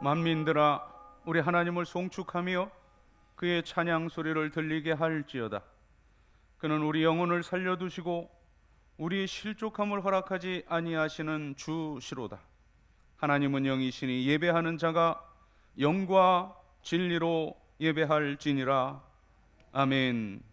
만민들아, 우리 하나님을 송축하며 그의 찬양 소리를 들리게 할지어다. 그는 우리 영혼을 살려두시고 우리의 실족함을 허락하지 아니하시는 주시로다. 하나님은 영이시니 예배하는 자가 영과 진리로 예배할지니라. 아멘.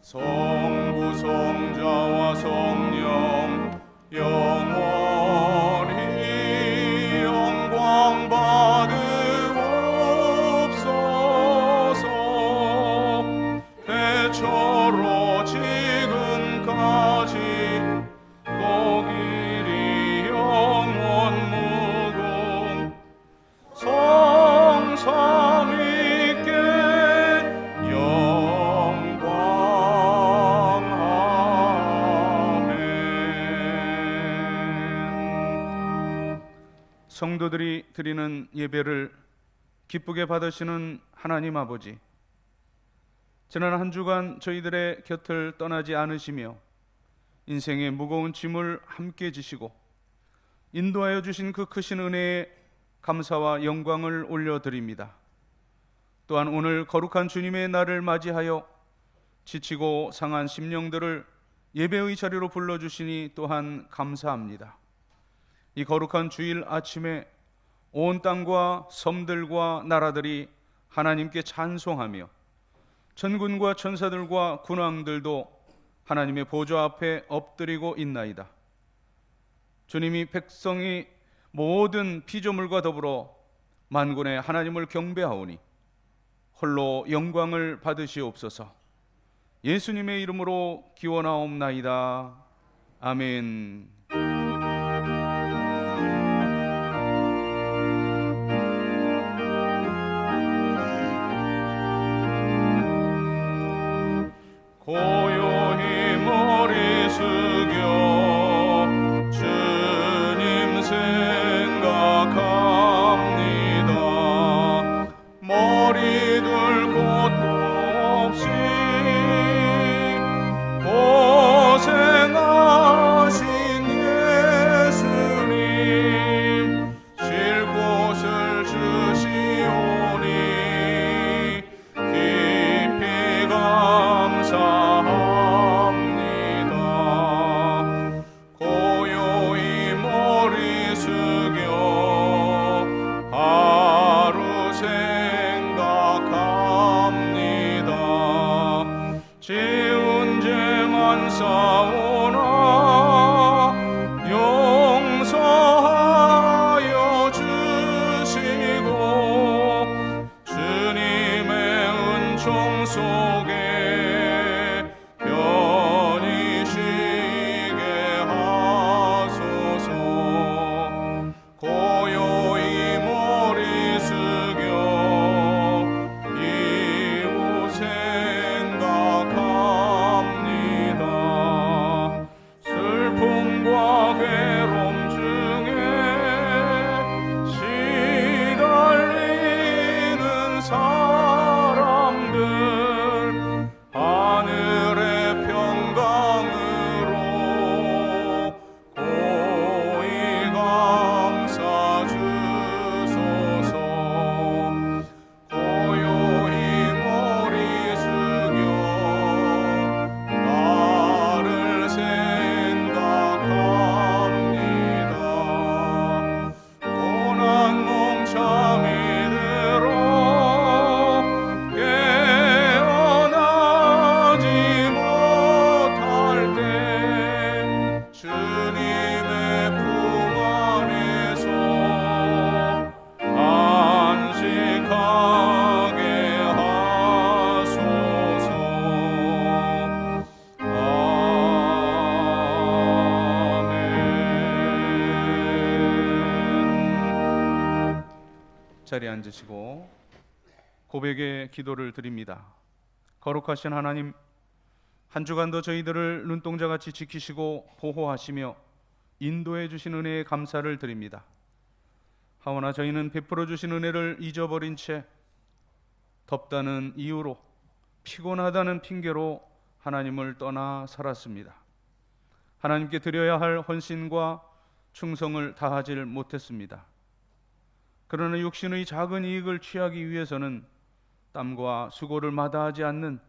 성부 성자와 성령 영원히 영광 받으옵소서. 대처로 지금까지 독일이 영원 무궁 성삼위께 성도들이 드리는 예배를 기쁘게 받으시는 하나님 아버지, 지난 한 주간 저희들의 곁을 떠나지 않으시며 인생의 무거운 짐을 함께 지시고 인도하여 주신 그 크신 은혜에 감사와 영광을 올려드립니다. 또한 오늘 거룩한 주님의 날을 맞이하여 지치고 상한 심령들을 예배의 자리로 불러주시니 또한 감사합니다. 이 거룩한 주일 아침에 온 땅과 섬들과 나라들이 하나님께 찬송하며 천군과 천사들과 군왕들도 하나님의 보좌 앞에 엎드리고 있나이다. 주님이 백성이 모든 피조물과 더불어 만군의 하나님을 경배하오니 홀로 영광을 받으시옵소서. 예수님의 이름으로 기원하옵나이다. 아멘. 고요히 머리 숙여 주님 생각합니다. 머리 둘 곳도 없이 고생하신 예수님, 쉴 곳을 주시오니 깊이 감사합니다. 고요히 머리 숙여 하루 생각합니다. 지은 죄만 쌓오나 용서하여 주시고 주님의 은총 속에 편히 쉬게 하소서. 고요히 머리 숙여 이웃 생각합니다. 슬픔과 괴로움 중에 시달리는 사람들 자리에 앉으시고 고백의 기도를 드립니다. 거룩하신 하나님, 한 주간도 저희들을 눈동자같이 지키시고 보호하시며 인도해 주신 은혜에 감사를 드립니다. 하오나 저희는 베풀어 주신 은혜를 잊어버린 채 덥다는 이유로, 피곤하다는 핑계로 하나님을 떠나 살았습니다. 하나님께 드려야 할 헌신과 충성을 다하지 못했습니다. 그러나 육신의 작은 이익을 취하기 위해서는 땀과 수고를 마다하지 않는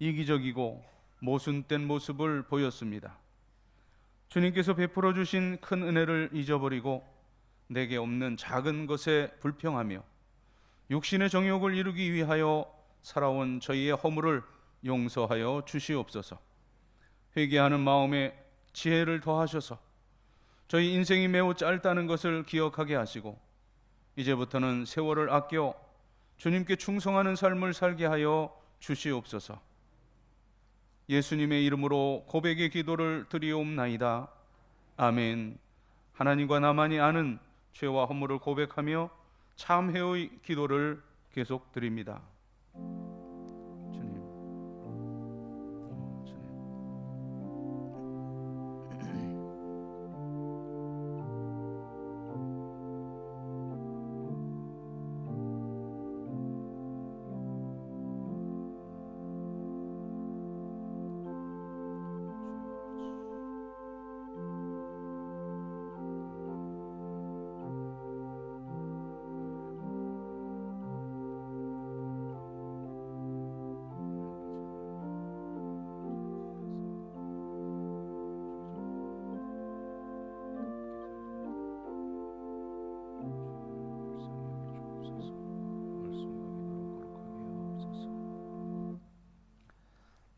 이기적이고 모순된 모습을 보였습니다. 주님께서 베풀어 주신 큰 은혜를 잊어버리고 내게 없는 작은 것에 불평하며 육신의 정욕을 이루기 위하여 살아온 저희의 허물을 용서하여 주시옵소서. 회개하는 마음에 지혜를 더하셔서 저희 인생이 매우 짧다는 것을 기억하게 하시고 이제부터는 세월을 아껴 주님께 충성하는 삶을 살게 하여 주시옵소서. 예수님의 이름으로 고백의 기도를 드리옵나이다. 아멘. 하나님과 나만이 아는 죄와 허물을 고백하며 참회의 기도를 계속 드립니다. 주님.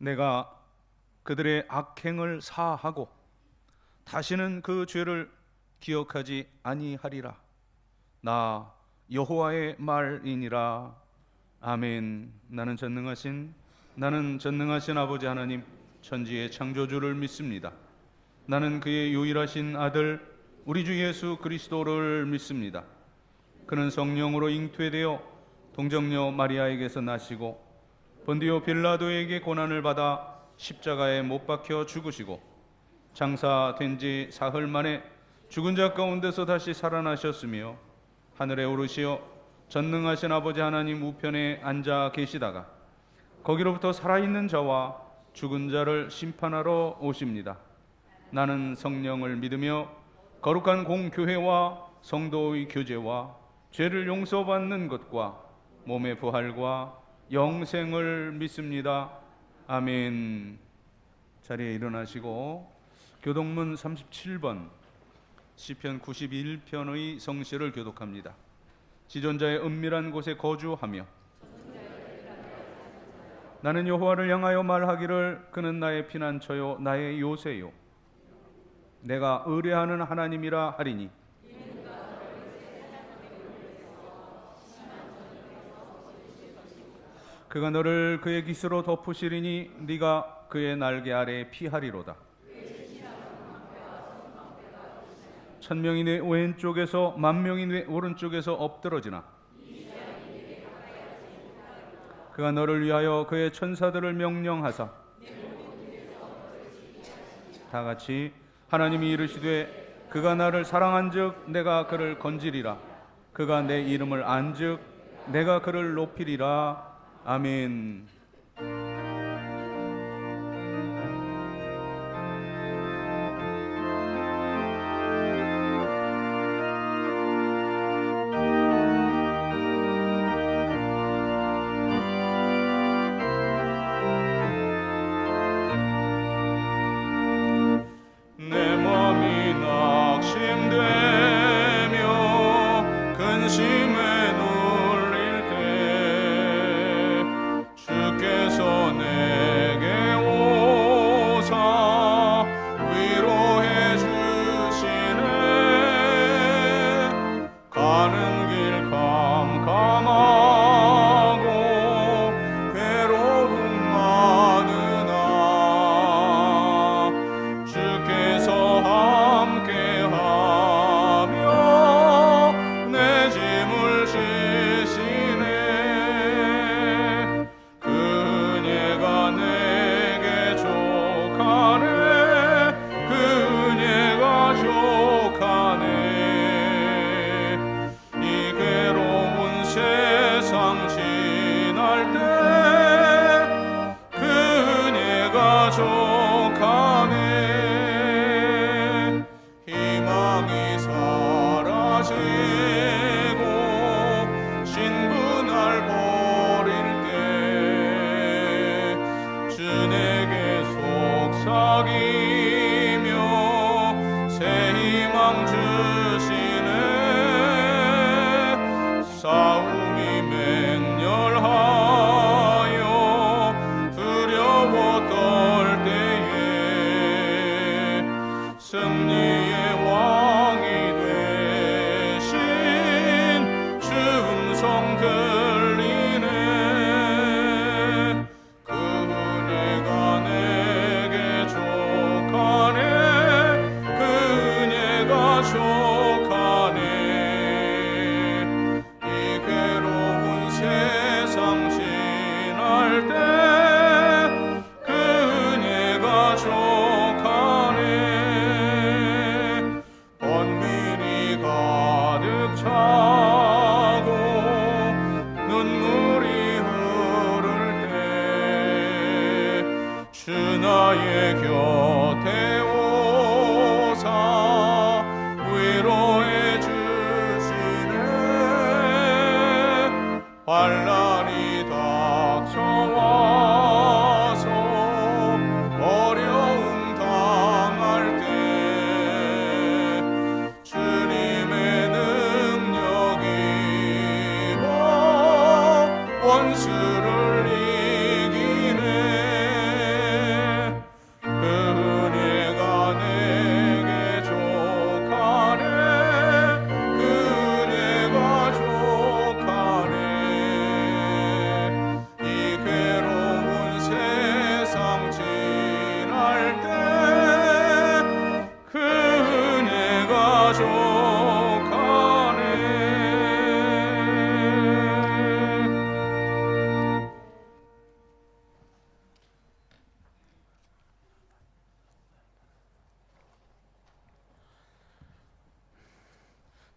내가 그들의 악행을 사하고 다시는 그 죄를 기억하지 아니하리라. 나 여호와의 말이니라. 아멘. 나는 전능하신 아버지 하나님, 천지의 창조주를 믿습니다. 나는 그의 유일하신 아들 우리 주 예수 그리스도를 믿습니다. 그는 성령으로 잉태되어 동정녀 마리아에게서 나시고 본디오 빌라도에게 고난을 받아 십자가에 못 박혀 죽으시고 장사된 지 사흘 만에 죽은 자 가운데서 다시 살아나셨으며 하늘에 오르시어 전능하신 아버지 하나님 우편에 앉아 계시다가 거기로부터 살아있는 자와 죽은 자를 심판하러 오십니다. 나는 성령을 믿으며 거룩한 공교회와 성도의 교제와 죄를 용서받는 것과 몸의 부활과 영생을 믿습니다. 아멘. 자리에 일어나시고 교독문 37번 시편 91편의 성시를 교독합니다. 지존자의 은밀한 곳에 거주하며 나는 여호와를 향하여 말하기를 그는 나의 피난처요 나의 요새요 내가 의뢰하는 하나님이라 하리니 그가 너를 그의 깃으로 덮으시리니 네가 그의 날개 아래에 피하리로다. 1000명이 내 왼쪽에서 10,000명이 내 오른쪽에서 엎드러지나 그가 너를 위하여 그의 천사들을 명령하사 다 같이 하나님이 이르시되 그가 나를 사랑한즉 내가 그를 건지리라. 그가 내 이름을 안즉 내가 그를 높이리라. 아멘. 내 맘이 낙심되며 근심에 눌릴 때 주께서 내게 오사 위로해 주시네. 가는 길 캄캄하고 괴로움 많으나 주께서 함께하며 내 짐을 곁에 오사 위로해 주시네. 환난이 닥쳐와서 어려움 당할 때 주님의 능력이 원수를 이기네. 그 은혜가 내게 족하네. 그 은혜가 족하네. 이 괴로운 세상 지날 때 그 은혜가 족하네.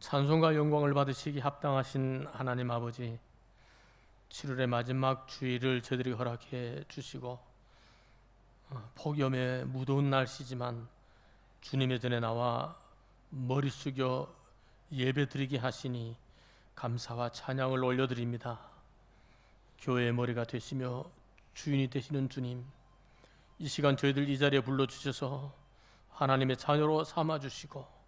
찬송과 영광을 받으시기 합당하신 하나님 아버지, 7월의 마지막 주일을 저희들에게 허락해 주시고 폭염에 무더운 날씨지만 주님의 전에 나와 머리 숙여 예배드리게 하시니 감사와 찬양을 올려드립니다. 교회의 머리가 되시며 주인이 되시는 주님, 이 시간 저희들 이 자리에 불러주셔서 하나님의 자녀로 삼아주시고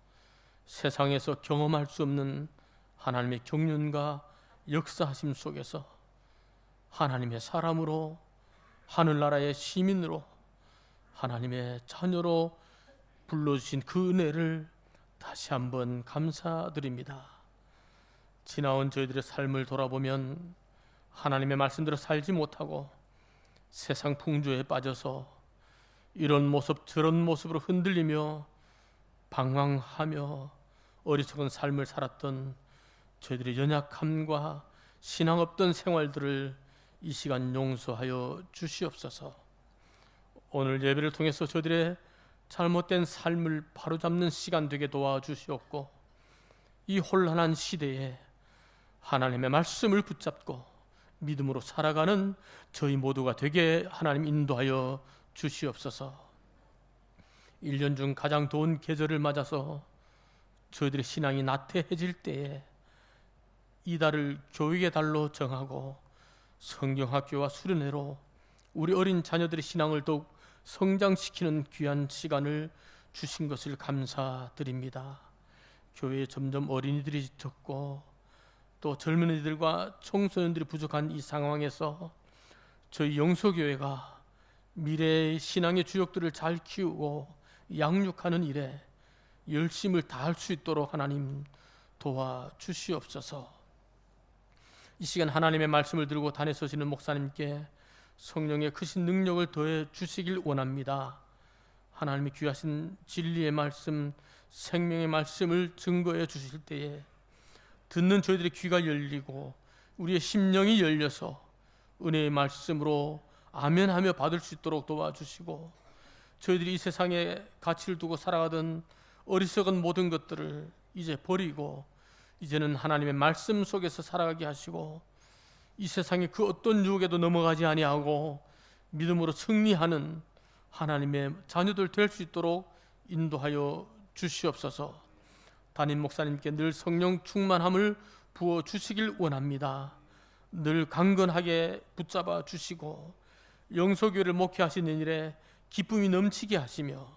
세상에서 경험할 수 없는 하나님의 경륜과 역사하심 속에서 하나님의 사람으로, 하늘나라의 시민으로, 하나님의 자녀로 불러주신 그 은혜를 다시 한번 감사드립니다. 지나온 저희들의 삶을 돌아보면 하나님의 말씀대로 살지 못하고 세상 풍조에 빠져서 이런 모습 저런 모습으로 흔들리며 방황하며 어리석은 삶을 살았던 저희들의 연약함과 신앙 없던 생활들을 이 시간 용서하여 주시옵소서. 오늘 예배를 통해서 저희들의 잘못된 삶을 바로잡는 시간 되게 도와주시옵고, 이 혼란한 시대에 하나님의 말씀을 붙잡고 믿음으로 살아가는 저희 모두가 되게 하나님 인도하여 주시옵소서. 1년 중 가장 더운 계절을 맞아서 저희들의 신앙이 나태해질 때에 이달을 교육의 달로 정하고 성경학교와 수련회로 우리 어린 자녀들의 신앙을 더욱 성장시키는 귀한 시간을 주신 것을 감사드립니다. 교회에 점점 어린이들이 적고 또 젊은이들과 청소년들이 부족한 이 상황에서 저희 영소교회가 미래의 신앙의 주역들을 잘 키우고 양육하는 일에 열심을 다할 수 있도록 하나님 도와주시옵소서. 이 시간 하나님의 말씀을 들고 단에 서시는 목사님께 성령의 크신 능력을 더해 주시길 원합니다. 하나님의 귀하신 진리의 말씀, 생명의 말씀을 증거해 주실 때에 듣는 저희들의 귀가 열리고 우리의 심령이 열려서 은혜의 말씀으로 아멘하며 받을 수 있도록 도와주시고, 저희들이 이 세상에 가치를 두고 살아가던 어리석은 모든 것들을 이제 버리고 이제는 하나님의 말씀 속에서 살아가게 하시고, 이 세상의 그 어떤 유혹에도 넘어가지 아니하고 믿음으로 승리하는 하나님의 자녀들 될 수 있도록 인도하여 주시옵소서. 담임 목사님께 늘 성령 충만함을 부어 주시길 원합니다. 늘 강건하게 붙잡아 주시고 영소교회를 목회하시는 일에 기쁨이 넘치게 하시며,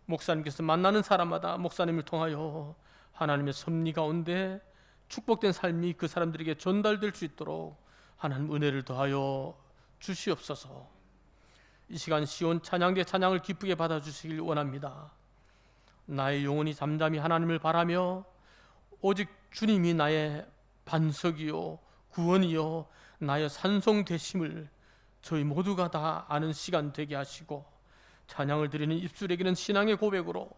목사님께서 만나는 사람마다 목사님을 통하여 하나님의 섭리 가운데 축복된 삶이 그 사람들에게 전달될 수 있도록 하나님 은혜를 더하여 주시옵소서. 이 시간 시온 찬양대 찬양을 기쁘게 받아주시길 원합니다. 나의 영혼이 잠잠히 하나님을 바라며 오직 주님이 나의 반석이요 구원이요 나의 산송 되심을 저희 모두가 다 아는 시간 되게 하시고, 찬양을 드리는 입술에게는 신앙의 고백으로,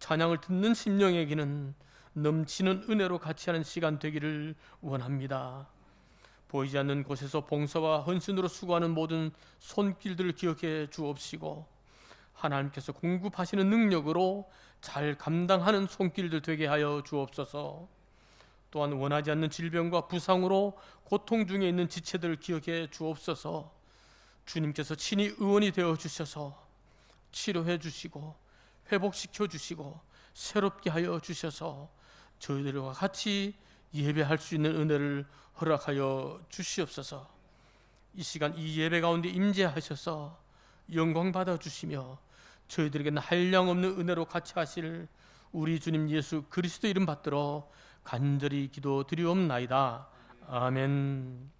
찬양을 듣는 심령에게는 넘치는 은혜로 같이 하는 시간 되기를 원합니다. 보이지 않는 곳에서 봉사와 헌신으로 수고하는 모든 손길들을 기억해 주옵시고, 하나님께서 공급하시는 능력으로 잘 감당하는 손길들 되게 하여 주옵소서. 또한 원하지 않는 질병과 부상으로 고통 중에 있는 지체들을 기억해 주옵소서. 주님께서 친히 의원이 되어 주셔서 치료해 주시고 회복시켜 주시고 새롭게 하여 주셔서 저희들과 같이 예배할 수 있는 은혜를 허락하여 주시옵소서. 이 시간 이 예배 가운데 임재하셔서 영광 받아 주시며 저희들에게 한량없는 은혜로 같이 하실 우리 주님 예수 그리스도 이름 받들어 간절히 기도드리옵나이다. 아멘.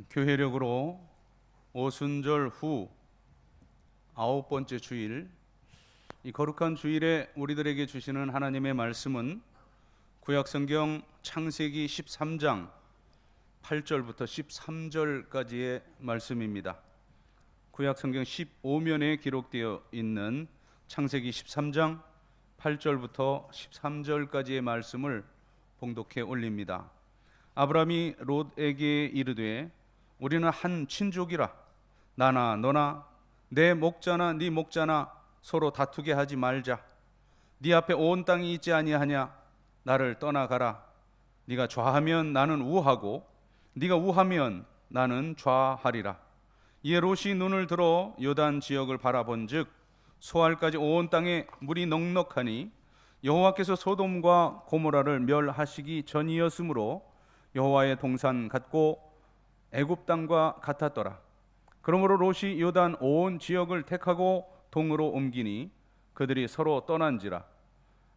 교회력으로 오순절 후 9번째 주일, 이 거룩한 주일에 우리들에게 주시는 하나님의 말씀은 구약성경 창세기 13장 8절부터 13절까지의 말씀입니다. 구약성경 15면에 기록되어 있는 창세기 13장 8절부터 13절까지의 말씀을 봉독해 올립니다. 아브라함이 롯에게 이르되 우리는 한 친족이라 나나 너나 내 목자나 네 목자나 서로 다투게 하지 말자. 네 앞에 온 땅이 있지 아니하냐. 나를 떠나가라. 네가 좌하면 나는 우하고 네가 우하면 나는 좌하리라. 이에 롯이 눈을 들어 요단 지역을 바라본즉 소알까지 온 땅에 물이 넉넉하니 여호와께서 소돔과 고모라를 멸하시기 전이었으므로 여호와의 동산 같고 애굽 땅과 같았더라. 그러므로 롯이 요단 온 지역을 택하고 동으로 옮기니 그들이 서로 떠난지라.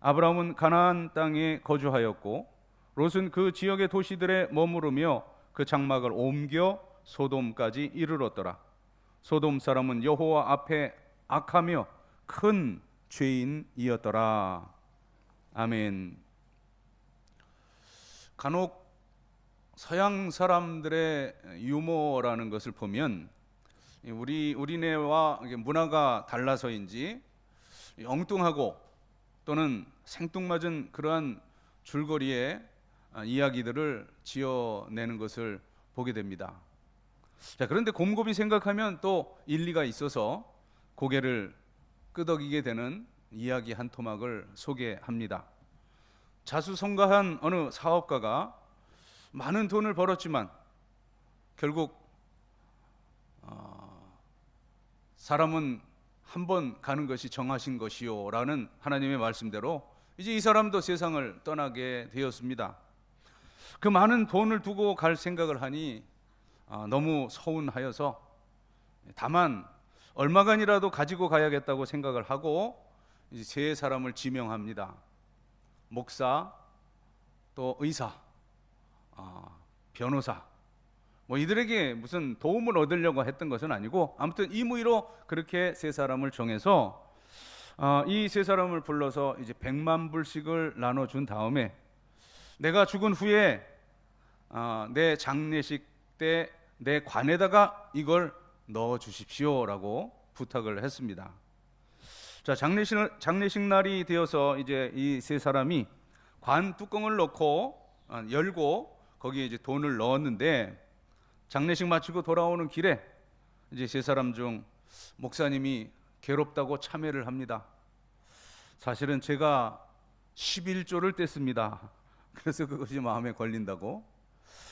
아브라함은 가나안 땅에 거주하였고 롯은 그 지역의 도시들에 머무르며 그 장막을 옮겨 소돔까지 이르렀더라. 소돔 사람은 여호와 앞에 악하며 큰 죄인이었더라. 아멘. 간혹 서양 사람들의 유머라는 것을 보면 우리네와 문화가 달라서인지 엉뚱하고 또는 생뚱맞은 그러한 줄거리의 이야기들을 지어내는 것을 보게 됩니다. 자, 그런데 곰곰이 생각하면 또 일리가 있어서 고개를 끄덕이게 되는 이야기 한 토막을 소개합니다. 자수성가한 어느 사업가가 많은 돈을 벌었지만 결국 사람은 한 번 가는 것이 정하신 것이요 라는 하나님의 말씀대로 이제 이 사람도 세상을 떠나게 되었습니다. 그 많은 돈을 두고 갈 생각을 하니 너무 서운하여서 다만 얼마간이라도 가지고 가야겠다고 생각을 하고 이제 세 사람을 지명합니다. 목사, 또 의사, 변호사, 이들에게 무슨 도움을 얻으려고 했던 것은 아니고 아무튼 임의로 그렇게 세 사람을 정해서 이 세 사람을 불러서 이제 100만 불씩을 나눠준 다음에 내가 죽은 후에 내 장례식 때 내 관에다가 이걸 넣어 주십시오라고 부탁을 했습니다. 자, 장례식 날이 되어서 이제 이 세 사람이 관 뚜껑을 열고 거기에 이제 돈을 넣었는데 장례식 마치고 돌아오는 길에 이제 세 사람 중 목사님이 괴롭다고 참회를 합니다. 사실은 제가 11조를 뗐습니다. 그래서 그것이 마음에 걸린다고.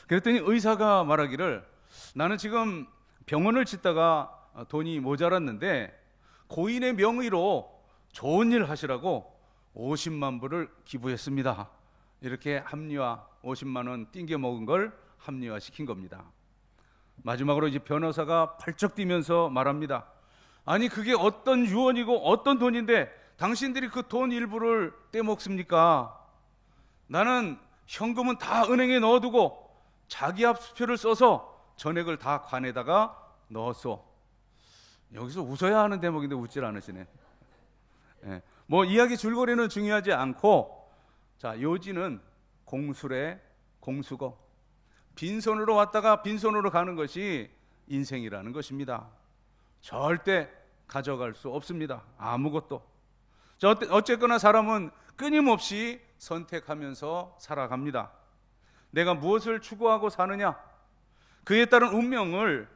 그랬더니 의사가 말하기를 나는 지금 병원을 짓다가 돈이 모자랐는데 고인의 명의로 좋은 일 하시라고 50만 불을 기부했습니다. 이렇게 50만 원 띵겨 먹은 걸 합리화시킨 겁니다. 마지막으로 이제 변호사가 펄쩍 뛰면서 말합니다. 아니 그게 어떤 유언이고 어떤 돈인데 당신들이 그 돈 일부를 떼먹습니까? 나는 현금은 다 은행에 넣어두고 자기 합수표를 써서 전액을 다 관에다가 넣었어. 여기서 웃어야 하는 대목인데 웃질 않으시네. 이야기 줄거리는 중요하지 않고, 자, 요지는 공술의 공수거, 빈손으로 왔다가 빈손으로 가는 것이 인생이라는 것입니다. 절대 가져갈 수 없습니다. 아무것도. 어쨌거나 사람은 끊임없이 선택하면서 살아갑니다. 내가 무엇을 추구하고 사느냐, 그에 따른 운명을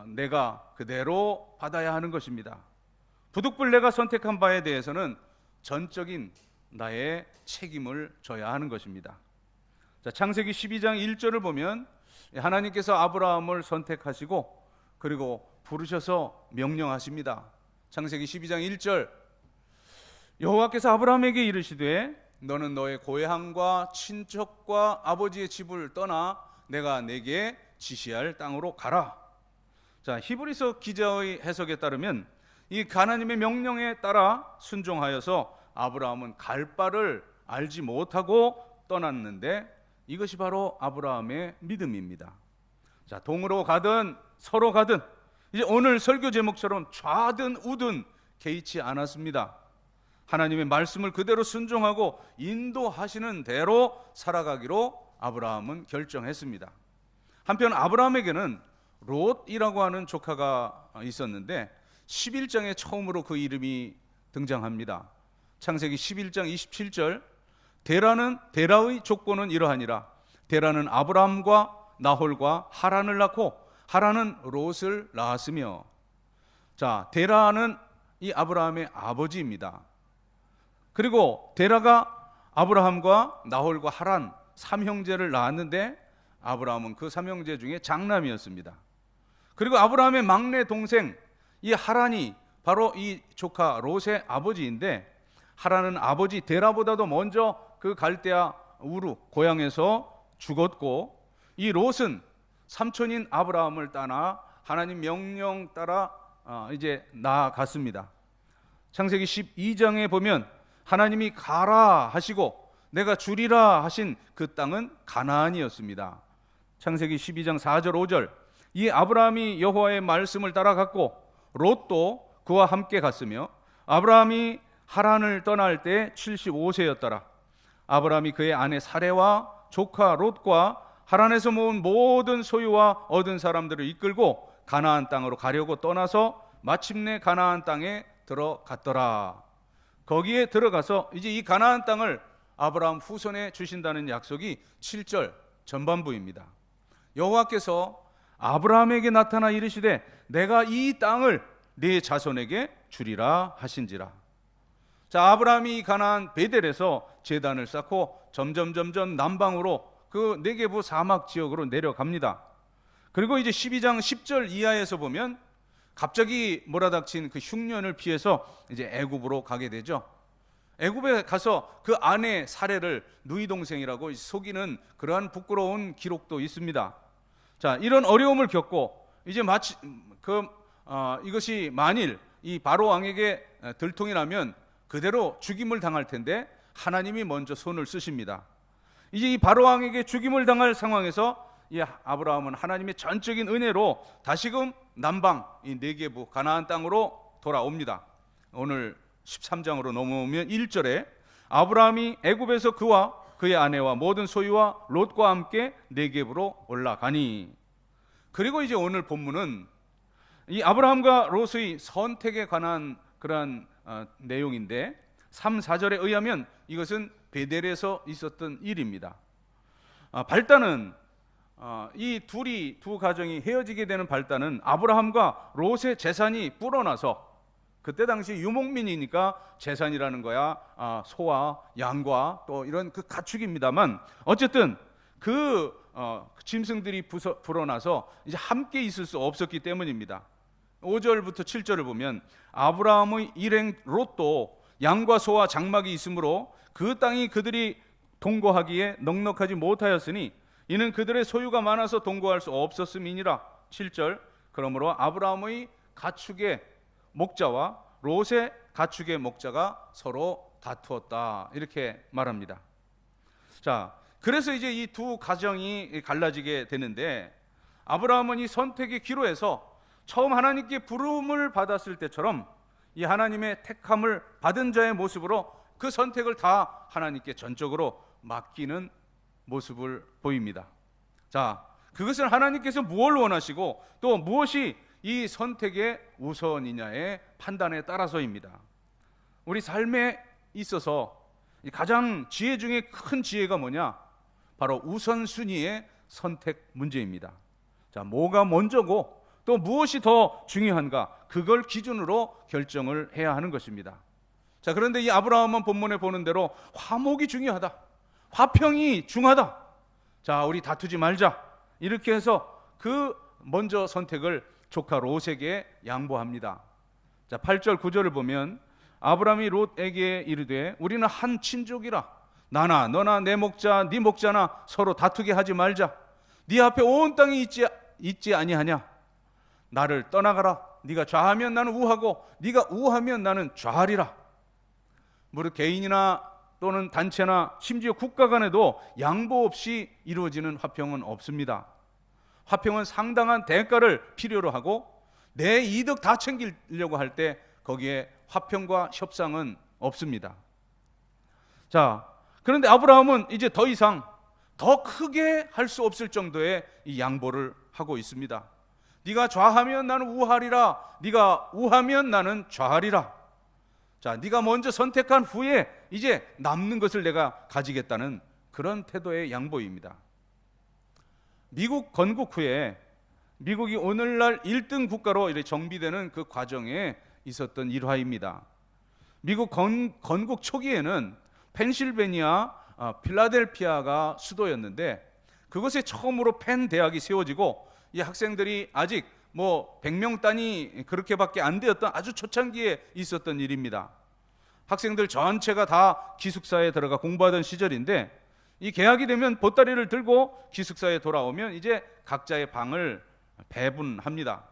내가 그대로 받아야 하는 것입니다. 부득불 내가 선택한 바에 대해서는 전적인 나의 책임을 져야 하는 것입니다. 자, 창세기 12장 1절을 보면 하나님께서 아브라함을 선택하시고 그리고 부르셔서 명령하십니다. 창세기 12장 1절, 여호와께서 아브라함에게 이르시되 너는 너의 고향과 친척과 아버지의 집을 떠나 내가 내게 지시할 땅으로 가라. 자, 히브리서 기자의 해석에 따르면 이 하나님의 명령에 따라 순종하여서 아브라함은 갈 바를 알지 못하고 떠났는데 이것이 바로 아브라함의 믿음입니다. 자, 동으로 가든 서로 가든 이제 오늘 설교 제목처럼 좌든 우든 개의치 않았습니다. 하나님의 말씀을 그대로 순종하고 인도하시는 대로 살아가기로 아브라함은 결정했습니다. 한편 아브라함에게는 롯이라고 하는 조카가 있었는데 11장에 처음으로 그 이름이 등장합니다. 창세기 11장 27절, 데라의 족보는 이러하니라. 데라는 아브라함과 나홀과 하란을 낳고 하란은 롯을 낳았으며. 자, 데라는 이 아브라함의 아버지입니다. 그리고 데라가 아브라함과 나홀과 하란 삼형제를 낳았는데 아브라함은 그 삼형제 중에 장남이었습니다. 그리고 아브라함의 막내 동생 이 하란이 바로 이 조카 롯의 아버지인데, 하란은 아버지 데라보다도 먼저 그 갈대아 우르 고향에서 죽었고, 이 롯은 삼촌인 아브라함을 따라 하나님 명령 따라 이제 나아갔습니다. 창세기 12장에 보면 하나님이 가라 하시고 내가 주리라 하신 그 땅은 가나안이었습니다. 창세기 12장 4절 5절, 이 아브라함이 여호와의 말씀을 따라갔고 롯도 그와 함께 갔으며 아브라함이 하란을 떠날 때 75세였더라. 아브라함이 그의 아내 사레와 조카 롯과 하란에서 모은 모든 소유와 얻은 사람들을 이끌고 가나안 땅으로 가려고 떠나서 마침내 가나안 땅에 들어갔더라. 거기에 들어가서 이제 이 가나안 땅을 아브라함 후손에 주신다는 약속이 7절 전반부입니다. 여호와께서 아브라함에게 나타나 이르시되 내가 이 땅을 네 자손에게 주리라 하신지라. 자, 아브라함이 가나안 베델에서 제단을 쌓고 점점 남방으로 그 네게부 사막 지역으로 내려갑니다. 그리고 이제 12장 10절 이하에서 보면 갑자기 몰아닥친 그 흉년을 피해서 이제 애굽으로 가게 되죠. 애굽에 가서 그 아내 사레를 누이 동생이라고 속이는 그러한 부끄러운 기록도 있습니다. 자, 이런 어려움을 겪고 이제 마치 이것이 만일 이 바로 왕에게 들통이 나면 그대로 죽임을 당할 텐데 하나님이 먼저 손을 쓰십니다. 이제 이 바로 왕에게 죽임을 당할 상황에서 이 아브라함은 하나님의 전적인 은혜로 다시금 남방 이 네게부 가나안 땅으로 돌아옵니다. 오늘 13장으로 넘어오면 1절에 아브라함이 애굽에서 그와 그의 아내와 모든 소유와 롯과 함께 네게부로 올라가니. 그리고 이제 오늘 본문은 이 아브라함과 롯의 선택에 관한 그러한 내용인데 3, 4절에 의하면 이것은 베델에서 있었던 일입니다. 발단은 이 두 가정이 헤어지게 되는 발단은 아브라함과 롯의 재산이 불어나서, 그때 당시 유목민이니까 재산이라는 거야 소와 양과 또 이런 그 가축입니다만 어쨌든 그 짐승들이 불어나서 이제 함께 있을 수 없었기 때문입니다. 5절부터 7절을 보면 아브라함의 일행 롯도 양과 소와 장막이 있으므로 그 땅이 그들이 동거하기에 넉넉하지 못하였으니 이는 그들의 소유가 많아서 동거할 수 없었음이니라. 7절, 그러므로 아브라함의 가축의 목자와 롯의 가축의 목자가 서로 다투었다, 이렇게 말합니다. 자, 그래서 이제 이 두 가정이 갈라지게 되는데, 아브라함은 이 선택의 기로에서 처음 하나님께 부름을 받았을 때처럼 이 하나님의 택함을 받은 자의 모습으로 그 선택을 다 하나님께 전적으로 맡기는 모습을 보입니다. 자, 그것은 하나님께서 무엇을 원하시고 또 무엇이 이 선택의 우선이냐의 판단에 따라서입니다. 우리 삶에 있어서 가장 지혜 중에 큰 지혜가 뭐냐? 바로 우선순위의 선택 문제입니다. 자, 뭐가 먼저고 또 무엇이 더 중요한가, 그걸 기준으로 결정을 해야 하는 것입니다. 자, 그런데 이 아브라함은 본문에 보는 대로 화목이 중요하다, 화평이 중하다, 자, 우리 다투지 말자, 이렇게 해서 그 먼저 선택을 조카 롯에게 양보합니다. 자, 8절 9절을 보면 아브라함이 롯에게 이르되 우리는 한 친족이라 나나 너나 내 목자 네 목자나 서로 다투게 하지 말자. 네 앞에 온 땅이 있지 아니하냐. 나를 떠나가라. 네가 좌하면 나는 우하고 네가 우하면 나는 좌하리라. 무릇 개인이나 또는 단체나 심지어 국가 간에도 양보 없이 이루어지는 화평은 없습니다. 화평은 상당한 대가를 필요로 하고 내 이득 다 챙기려고 할 때 거기에 화평과 협상은 없습니다. 자, 그런데 아브라함은 이제 더 이상 더 크게 할 수 없을 정도의 이 양보를 하고 있습니다. 네가 좌하면 나는 우하리라, 네가 우하면 나는 좌하리라. 자, 네가 먼저 선택한 후에 이제 남는 것을 내가 가지겠다는 그런 태도의 양보입니다. 미국 건국 후에 미국이 오늘날 1등 국가로 이렇게 정비되는 그 과정에 있었던 일화입니다. 미국 건국 초기에는 펜실베니아 필라델피아가 수도였는데 그것에 처음으로 펜 대학이 세워지고 이 학생들이 아직 100명 단위 그렇게밖에 안 되었던 아주 초창기에 있었던 일입니다. 학생들 전체가 다 기숙사에 들어가 공부하던 시절인데 이 개학이 되면 보따리를 들고 기숙사에 돌아오면 이제 각자의 방을 배분합니다.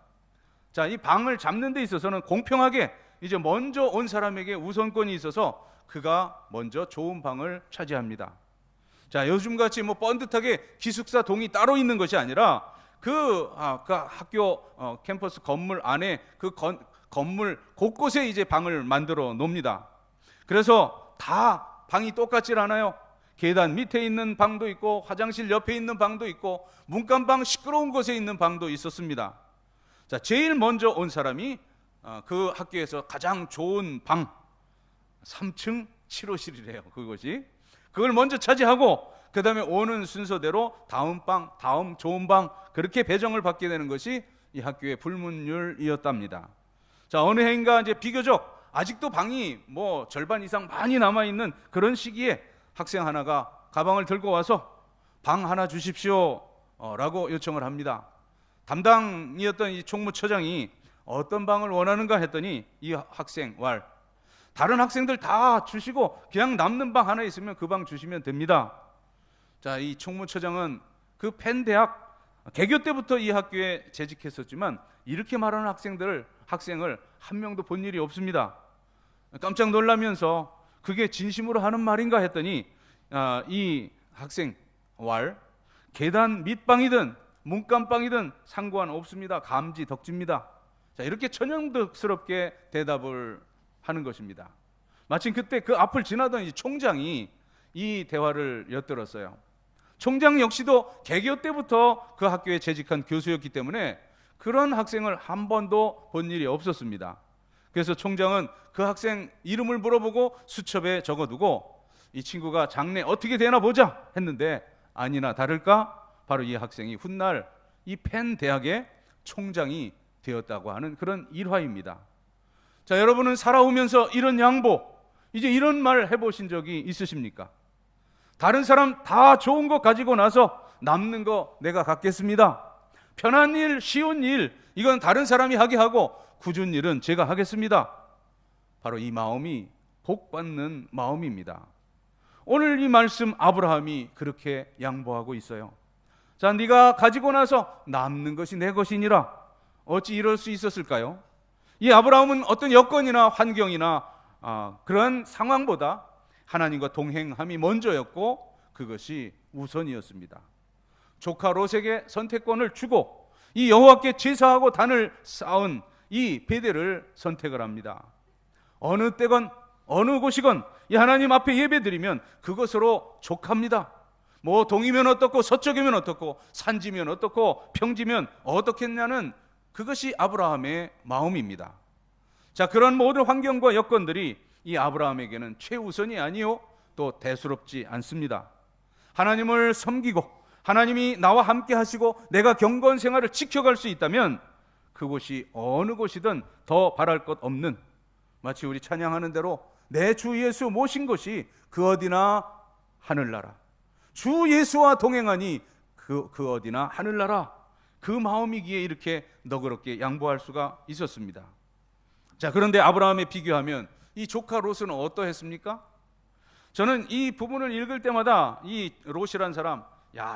자, 이 방을 잡는 데 있어서는 공평하게 이제 먼저 온 사람에게 우선권이 있어서 그가 먼저 좋은 방을 차지합니다. 자, 요즘같이 번듯하게 기숙사 동이 따로 있는 것이 아니라 그 학교 캠퍼스 건물 안에 그 건물 곳곳에 이제 방을 만들어 놓습니다. 그래서 다 방이 똑같질 않아요. 계단 밑에 있는 방도 있고 화장실 옆에 있는 방도 있고 문간방 시끄러운 곳에 있는 방도 있었습니다. 자, 제일 먼저 온 사람이 그 학교에서 가장 좋은 방 3층 7호실이래요. 그걸 먼저 차지하고 그 다음에 오는 순서대로 다음 방, 다음 좋은 방 그렇게 배정을 받게 되는 것이 이 학교의 불문율이었답니다. 자, 어느 해인가 이제 비교적 아직도 방이 절반 이상 많이 남아있는 그런 시기에 학생 하나가 가방을 들고 와서 방 하나 주십시오 라고 요청을 합니다. 담당이었던 이 총무처장이 어떤 방을 원하는가 했더니 이 학생 다른 학생들 다 주시고 그냥 남는 방 하나 있으면 그 방 주시면 됩니다. 자, 이 총무처장은 그 펜 대학 개교 때부터 이 학교에 재직했었지만 이렇게 말하는 학생을 한 명도 본 일이 없습니다. 깜짝 놀라면서 그게 진심으로 하는 말인가 했더니 이 학생 계단 밑방이든 문간방이든 상관없습니다. 감지 덕지입니다. 자, 이렇게 천연덕스럽게 대답을 하는 것입니다. 마침 그때 그 앞을 지나던 이 총장이 이 대화를 엿들었어요. 총장 역시도 개교 때부터 그 학교에 재직한 교수였기 때문에 그런 학생을 한 번도 본 일이 없었습니다. 그래서 총장은 그 학생 이름을 물어보고 수첩에 적어두고 이 친구가 장래 어떻게 되나 보자 했는데 아니나 다를까 바로 이 학생이 훗날 이 펜 대학의 총장이 되었다고 하는 그런 일화입니다. 자, 여러분은 살아오면서 이런 양보, 이제 이런 말 해보신 적이 있으십니까? 다른 사람 다 좋은 거 가지고 나서 남는 거 내가 갖겠습니다. 편한 일, 쉬운 일, 이건 다른 사람이 하게 하고 굳은 일은 제가 하겠습니다. 바로 이 마음이 복 받는 마음입니다. 오늘 이 말씀 아브라함이 그렇게 양보하고 있어요. 자, 네가 가지고 나서 남는 것이 내 것이니라. 어찌 이럴 수 있었을까요? 이 아브라함은 어떤 여건이나 환경이나 그런 상황보다 하나님과 동행함이 먼저였고 그것이 우선이었습니다. 조카 롯에게 선택권을 주고 이 여호와께 제사하고 단을 쌓은 이 베델을 선택을 합니다. 어느 때건 어느 곳이건 이 하나님 앞에 예배드리면 그것으로 족합니다. 동이면 어떻고 서쪽이면 어떻고 산지면 어떻고 평지면 어떻겠냐는 그것이 아브라함의 마음입니다. 자, 그런 모든 환경과 여건들이 이 아브라함에게는 최우선이 아니요 또 대수롭지 않습니다. 하나님을 섬기고 하나님이 나와 함께 하시고 내가 경건 생활을 지켜갈 수 있다면 그곳이 어느 곳이든 더 바랄 것 없는, 마치 우리 찬양하는 대로 내 주 예수 모신 것이 그 어디나 하늘나라, 주 예수와 동행하니 그 어디나 하늘나라, 그 마음이기에 이렇게 너그럽게 양보할 수가 있었습니다. 자, 그런데 아브라함에 비교하면 이 조카 롯은 어떠했습니까? 저는 이 부분을 읽을 때마다 이 롯이란 사람,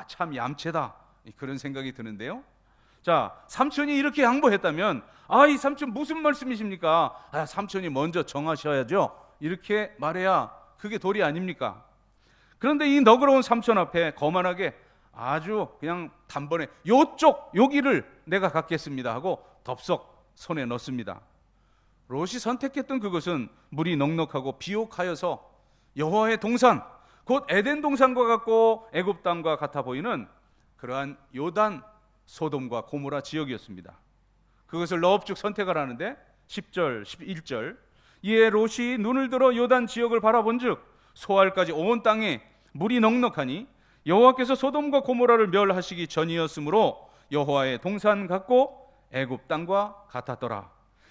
참 얌체다, 그런 생각이 드는데요. 자, 삼촌이 이렇게 양보했다면 이 삼촌 무슨 말씀이십니까? 삼촌이 먼저 정하셔야죠, 이렇게 말해야 그게 도리 아닙니까? 그런데 이 너그러운 삼촌 앞에 거만하게 아주 그냥 단번에 요쪽 여기를 내가 갖겠습니다 하고 덥석 손에 넣습니다. 롯이 선택했던 그것은 물이 넉넉하고 비옥하여서 여호와의 동산, 곧 에덴 동산과 같고 애굽 땅과 같아 보이는 그러한 요단 소돔과 고모라 지역이었습니다. 그것을 넙죽 선택을 하는데 10절, 11절 이에 롯이 눈을 들어 요단 지역을 바라본즉 소알까지 온 땅에 물이 넉넉하니 여호와께서 소돔과 고모라를 멸하시기 전이었으므로 여호와의 동산 같고 애굽 땅과 같았더라.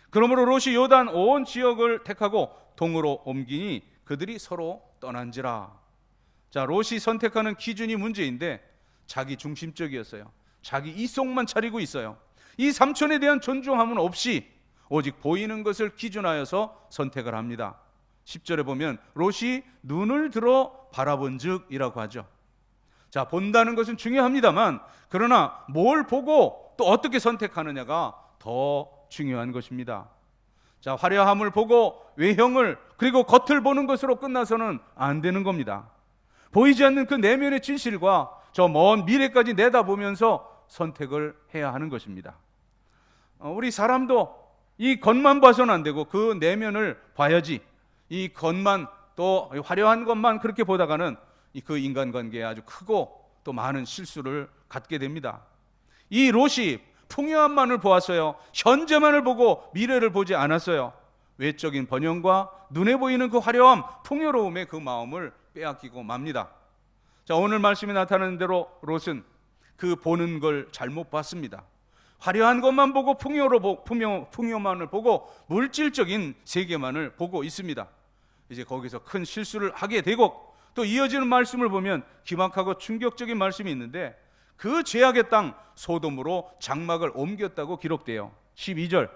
그러므로 롯이 요단 온 지역을 택하고 동으로 옮기니 그들이 서로 떠난지라. 자, 롯이 선택하는 기준이 문제인데 자기 중심적이었어요. 자기 이속만 차리고 있어요. 이 삼촌에 대한 존중함은 없이 오직 보이는 것을 기준하여서 선택을 합니다. 10절에 보면 롯이 눈을 들어 바라본즉이라고 하죠. 자, 본다는 것은 중요합니다만 그러나 뭘 보고 또 어떻게 선택하느냐가 더 중요한 것입니다. 자, 화려함을 보고 외형을 그리고 겉을 보는 것으로 끝나서는 안 되는 겁니다. 보이지 않는 그 내면의 진실과 저 먼 미래까지 내다보면서 선택을 해야 하는 것입니다. 우리 사람도 이 겉만 봐서는 안 되고 그 내면을 봐야지. 이 겉만 또 화려한 것만 그렇게 보다가는 그 인간관계에 아주 크고 또 많은 실수를 갖게 됩니다. 이 롯이 풍요함만을 보았어요. 현재만을 보고 미래를 보지 않았어요. 외적인 번영과 눈에 보이는 그 화려함, 풍요로움의 그 마음을 빼앗기고 맙니다. 자, 오늘 말씀에 나타나는 대로 롯은 그 보는 걸 잘못 봤습니다. 화려한 것만 보고 풍요만을 보고 물질적인 세계만을 보고 있습니다. 이제 거기서 큰 실수를 하게 되고 또 이어지는 말씀을 보면 기막하고 충격적인 말씀이 있는데 그 죄악의 땅 소돔으로 장막을 옮겼다고 기록돼요. 12절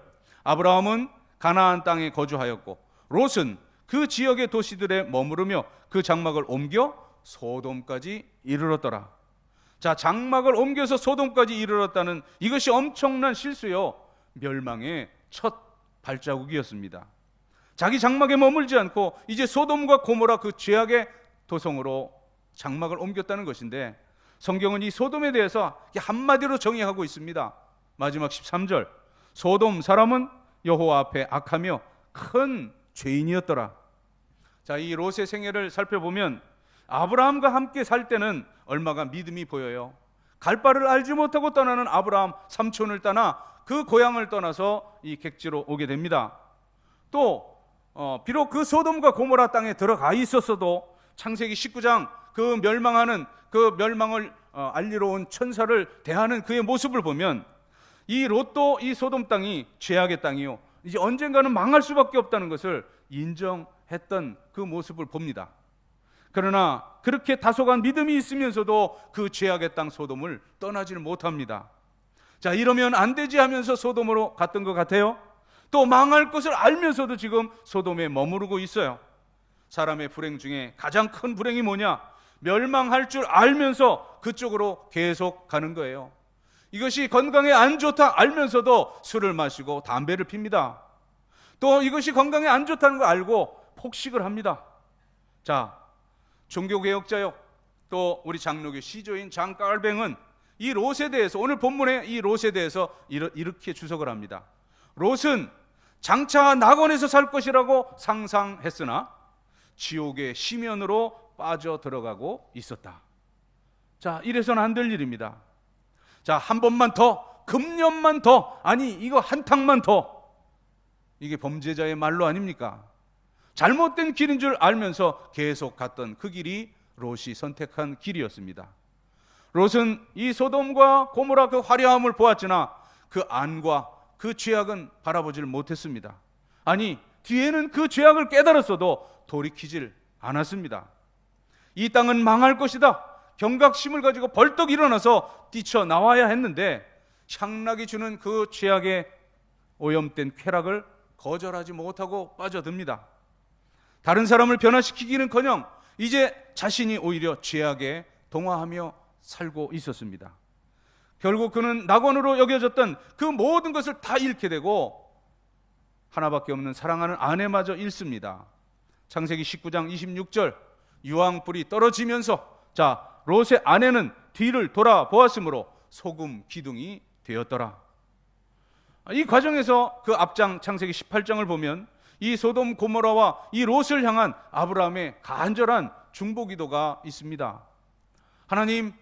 아브라함은 가나안 땅에 거주하였고 롯은 그 지역의 도시들에 머무르며 그 장막을 옮겨 소돔까지 이르렀더라. 자, 장막을 옮겨서 소돔까지 이르렀다는 이것이 엄청난 실수요 멸망의 첫 발자국이었습니다. 자기 장막에 머물지 않고 이제 소돔과 고모라 그 죄악의 도성으로 장막을 옮겼다는 것인데 성경은 이 소돔에 대해서 한마디로 정의하고 있습니다. 마지막 13절 소돔 사람은 여호와 앞에 악하며 큰 죄인이었더라. 자, 이 롯의 생애를 살펴보면 아브라함과 함께 살 때는 얼마가 믿음이 보여요. 갈 바를 알지 못하고 떠나는 아브라함 삼촌을 떠나 그 고향을 떠나서 이 객지로 오게 됩니다. 또 비록 그 소돔과 고모라 땅에 들어가 있었어도 창세기 19장 그 멸망하는 그 멸망을 알리러 온 천사를 대하는 그의 모습을 보면 이 롯도 이 소돔 땅이 죄악의 땅이요 이제 언젠가는 망할 수밖에 없다는 것을 인정했던 그 모습을 봅니다. 그러나 그렇게 다소간 믿음이 있으면서도 그 죄악의 땅 소돔을 떠나지를 못합니다. 자, 이러면 안 되지 하면서 소돔으로 갔던 것 같아요. 또 망할 것을 알면서도 지금 소돔에 머무르고 있어요. 사람의 불행 중에 가장 큰 불행이 뭐냐? 멸망할 줄 알면서 그쪽으로 계속 가는 거예요. 이것이 건강에 안 좋다 알면서도 술을 마시고 담배를 핍니다. 또 이것이 건강에 안 좋다는 걸 알고 폭식을 합니다. 자, 종교개혁자요 또 우리 장로교 시조인 장깔뱅은 이 롯에 대해서 오늘 본문에 이 롯에 대해서 이렇게 주석을 합니다. 롯은 장차 낙원에서 살 것이라고 상상했으나 지옥의 심연으로 빠져 들어가고 있었다. 자, 이래서는 안 될 일입니다. 자, 한 번만 더, 금년만 더, 아니 이거 한 탕만 더, 이게 범죄자의 말로 아닙니까? 잘못된 길인 줄 알면서 계속 갔던 그 길이 롯이 선택한 길이었습니다. 롯은 이 소돔과 고모라 그 화려함을 보았으나 그 안과 그 죄악은 바라보질 못했습니다. 아니 뒤에는 그 죄악을 깨달았어도 돌이키질 않았습니다. 이 땅은 망할 것이다 경각심을 가지고 벌떡 일어나서 뛰쳐나와야 했는데 향락이 주는 그 죄악의 오염된 쾌락을 거절하지 못하고 빠져듭니다. 다른 사람을 변화시키기는커녕 이제 자신이 오히려 죄악에 동화하며 살고 있었습니다. 결국 그는 낙원으로 여겨졌던 그 모든 것을 다 잃게 되고 하나밖에 없는 사랑하는 아내마저 잃습니다. 창세기 19장 26절 유황불이 떨어지면서 자 롯의 아내는 뒤를 돌아보았으므로 소금 기둥이 되었더라. 이 과정에서 그 앞장 창세기 18장을 보면 이 소돔 고모라와 이 롯을 향한 아브라함의 간절한 중보기도가 있습니다. 하나님,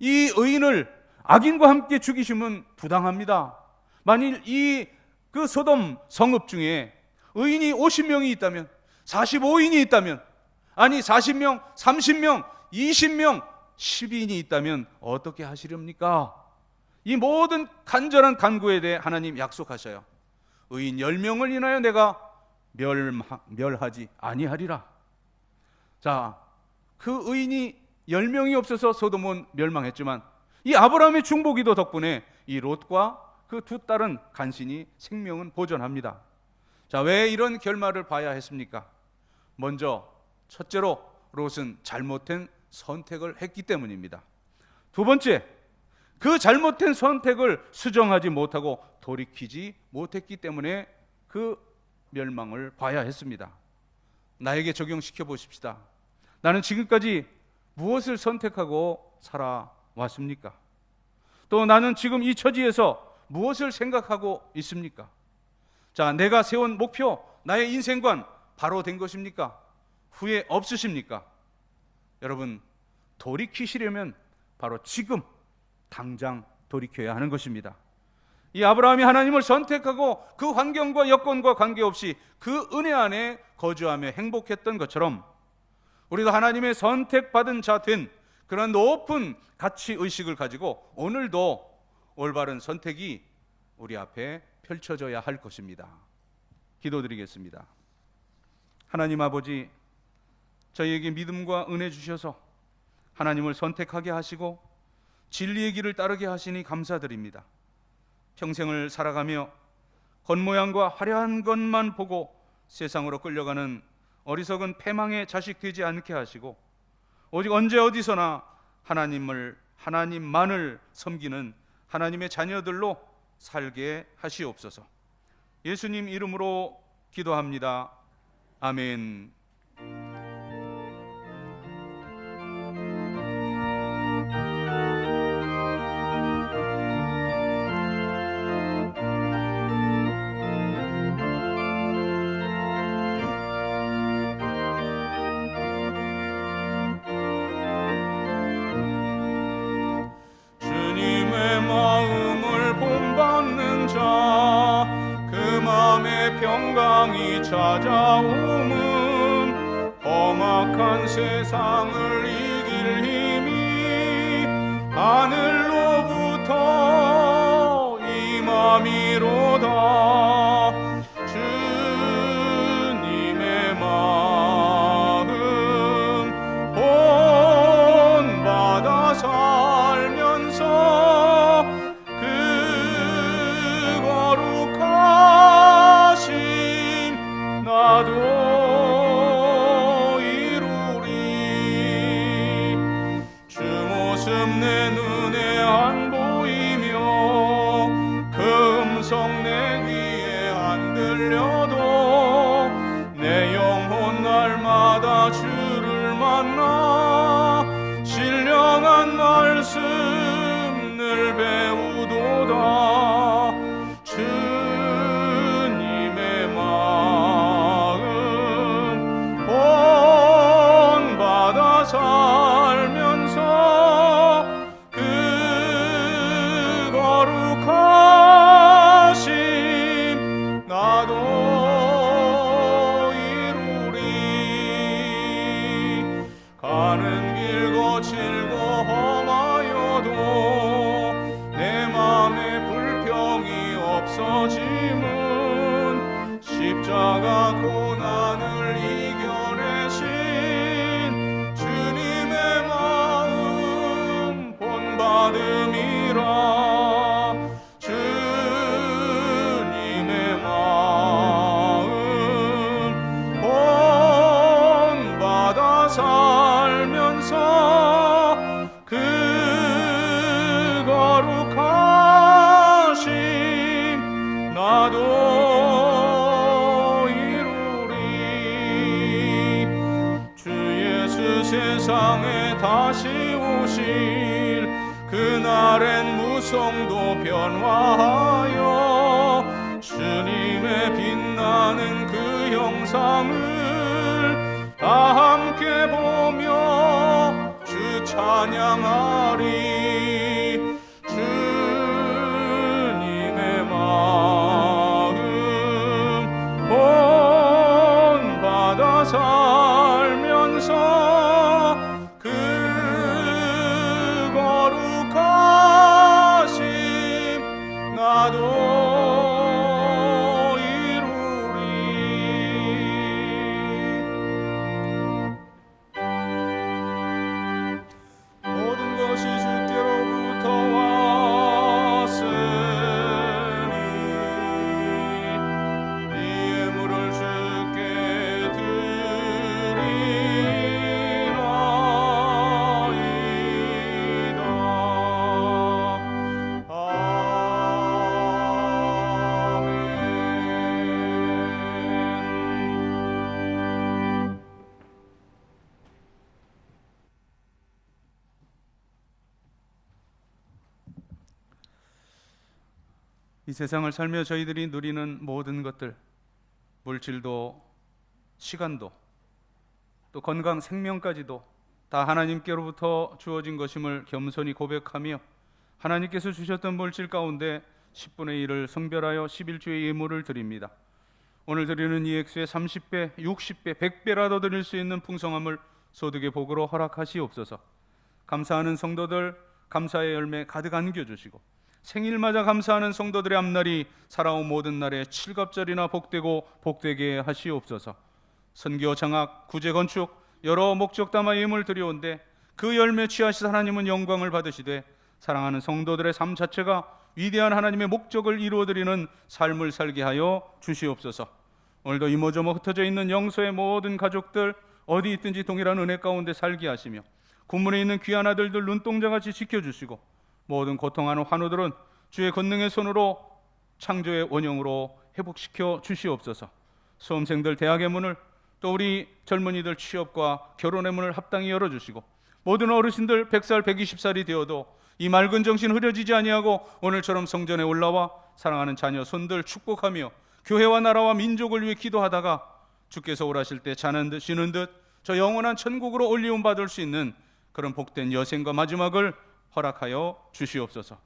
이 의인을 악인과 함께 죽이시면 부당합니다. 만일 그 소돔 성읍 중에 의인이 50명이 있다면, 45인이 있다면, 아니 40명, 30명, 20명, 10인이 있다면 어떻게 하시렵니까? 이 모든 간절한 간구에 대해 하나님 약속하셔요. 의인 10명을 인하여 내가 멸하지 아니하리라. 자, 그 의인이 10명이 없어서 소돔은 멸망했지만 이 아브라함의 중보기도 덕분에 이 롯과 그 두 딸은 간신히 생명은 보존합니다. 자, 왜 이런 결말을 봐야 했습니까? 먼저 첫째로 롯은 잘못된 선택을 했기 때문입니다. 두 번째, 그 잘못된 선택을 수정하지 못하고 돌이키지 못했기 때문에 그 멸망을 봐야 했습니다. 나에게 적용시켜 보십시다. 나는 지금까지 무엇을 선택하고 살아왔습니까? 또 나는 지금 이 처지에서 무엇을 생각하고 있습니까? 자, 내가 세운 목표, 나의 인생관 바로 된 것입니까? 후회 없으십니까? 여러분, 돌이키시려면 바로 지금 당장 돌이켜야 하는 것입니다. 이 아브라함이 하나님을 선택하고 그 환경과 여건과 관계없이 그 은혜 안에 거주하며 행복했던 것처럼 우리도 하나님의 선택받은 자 된 그런 높은 가치의식을 가지고 오늘도 올바른 선택이 우리 앞에 펼쳐져야 할 것입니다. 기도드리겠습니다. 하나님 아버지, 저희에게 믿음과 은혜 주셔서 하나님을 선택하게 하시고 진리의 길을 따르게 하시니 감사드립니다. 평생을 살아가며 겉모양과 화려한 것만 보고 세상으로 끌려가는 어리석은 패망의 자식 되지 않게 하시고 오직 언제 어디서나 하나님만을 섬기는 하나님의 자녀들로 살게 하시옵소서. 예수님 이름으로 기도합니다. 아멘. 평강이 찾아오면 험악한 세상을 이길 힘이 하늘로부터 임함이로다. 주님의 마음 본받아 살면서 그 거룩하신 나도 이루리. 주 모습 내 눈에 안 보이며 그 음성 내 귀에 안 들려도 내 영혼 날마다 주를 만나 신령한 말씀 늘 배우도다. 주님의 마음 본받아 살면서 그 거룩하신 나도 이루리. 가는 길 거칠고 험하여도 내 맘에 불평이 없어짐은 십자가 고난을 이겨내신 주님의 마음 본받음이라. 주님의 마음 본받아 살면서 그 거룩하신 나도 이루리. 주 예수 그 세상에 다시 오실 그날엔 무성도 변화하여 주님의 빛나는 그 형상을 다 함께 보며 주 찬양하리. 주님의 마음 본받아 살면서 그 거룩하심 나도 이루리. 모든 것이 주께로부터 왔으니 이 예물을 주께 드리나이다. 아멘. 이 세상을 살며 저희들이 누리는 모든 것들, 물질도 시간도 또 건강 생명까지도 다 하나님께로부터 주어진 것임을 겸손히 고백하며 하나님께서 주셨던 물질 가운데 10분의 1을 성별하여 11주의 예물을 드립니다. 오늘 드리는 이 액수의 30배, 60배, 100배라도 드릴 수 있는 풍성함을 소득의 복으로 허락하시옵소서. 감사하는 성도들 감사의 열매 가득 안겨주시고 생일맞아 감사하는 성도들의 앞날이 살아온 모든 날에 칠갑절이나 복되고 복되게 하시옵소서. 선교, 장학, 구제, 건축 여러 목적 담아 예물 드려온데 그 열매 취하시 하나님은 영광을 받으시되 사랑하는 성도들의 삶 자체가 위대한 하나님의 목적을 이루어드리는 삶을 살게 하여 주시옵소서. 오늘도 이모저모 흩어져 있는 영서의 모든 가족들 어디 있든지 동일한 은혜 가운데 살게 하시며 군문에 있는 귀한 아들들 눈동자같이 지켜주시고 모든 고통하는 환우들은 주의 권능의 손으로 창조의 원형으로 회복시켜 주시옵소서. 수험생들 대학의 문을 또 우리 젊은이들 취업과 결혼의 문을 합당히 열어주시고 모든 어르신들 100살 120살이 되어도 이 맑은 정신 흐려지지 아니하고 오늘처럼 성전에 올라와 사랑하는 자녀 손들 축복하며 교회와 나라와 민족을 위해 기도하다가 주께서 오라실 때 자는 듯 쉬는 듯 저 영원한 천국으로 올리움 받을 수 있는 그런 복된 여생과 마지막을 허락하여 주시옵소서.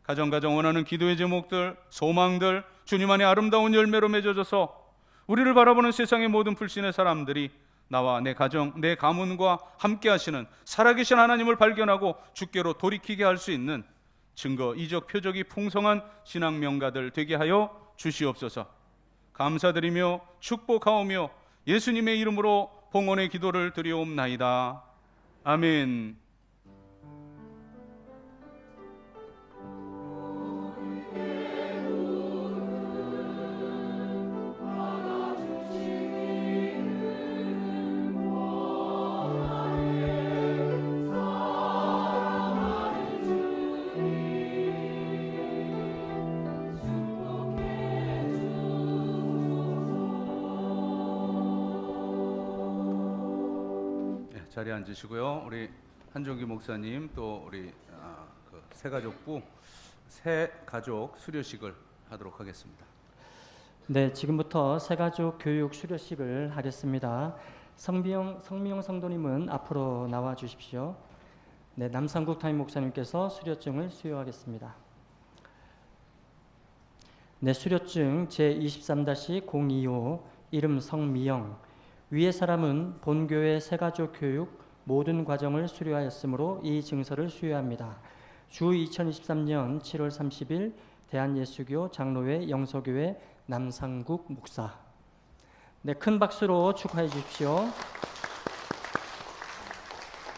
가정 원하는 기도의 제목들, 소망들 주님 안에 아름다운 열매로 맺어져서 우리를 바라보는 세상의 모든 불신의 사람들이 나와 내 가정, 내 가문과 함께 하시는 살아계신 하나님을 발견하고 주께로 돌이키게 할 수 있는 증거, 이적, 표적이 풍성한 신앙 명가들 되게 하여 주시옵소서. 감사드리며 축복하오며 예수님의 이름으로 봉헌의 기도를 드리옵나이다. 아멘. 자리에 앉으시고요. 우리 한종기 목사님 또 우리 새가족부 새가족 수료식을 하도록 하겠습니다. 네, 지금부터 새가족 교육 수료식을 하겠습니다. 성미영 성도님은 앞으로 나와 주십시오. 네, 남상국 담임 목사님께서 수료증을 수여하겠습니다. 네, 수료증 제23-025 이름 성미영. 위의 사람은 본교회 새가족 교육 모든 과정을 수료하였으므로 이 증서를 수여합니다. 주 2023년 7월 30일 대한예수교 장로회 영서교회 남상국 목사. 네, 큰 박수로 축하해 주십시오.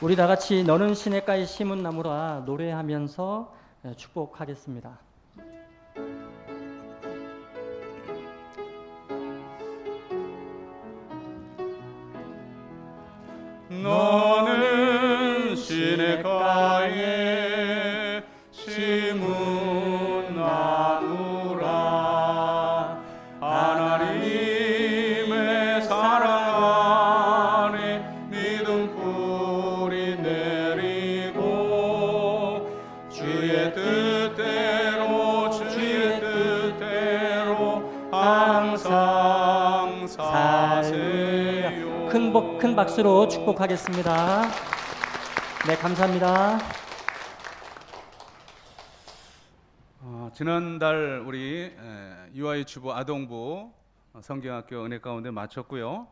우리 다 같이 너는 시냇가에 심은 나무라 노래하면서 축복하겠습니다. 너는 시냇가에 심은 나무라 하나님의 사랑 안에 믿음 큰 박수로 축복하겠습니다. 네, 감사합니다. 지난달 우리 유아유치부 아동부 성경학교 은혜 가운데 마쳤고요.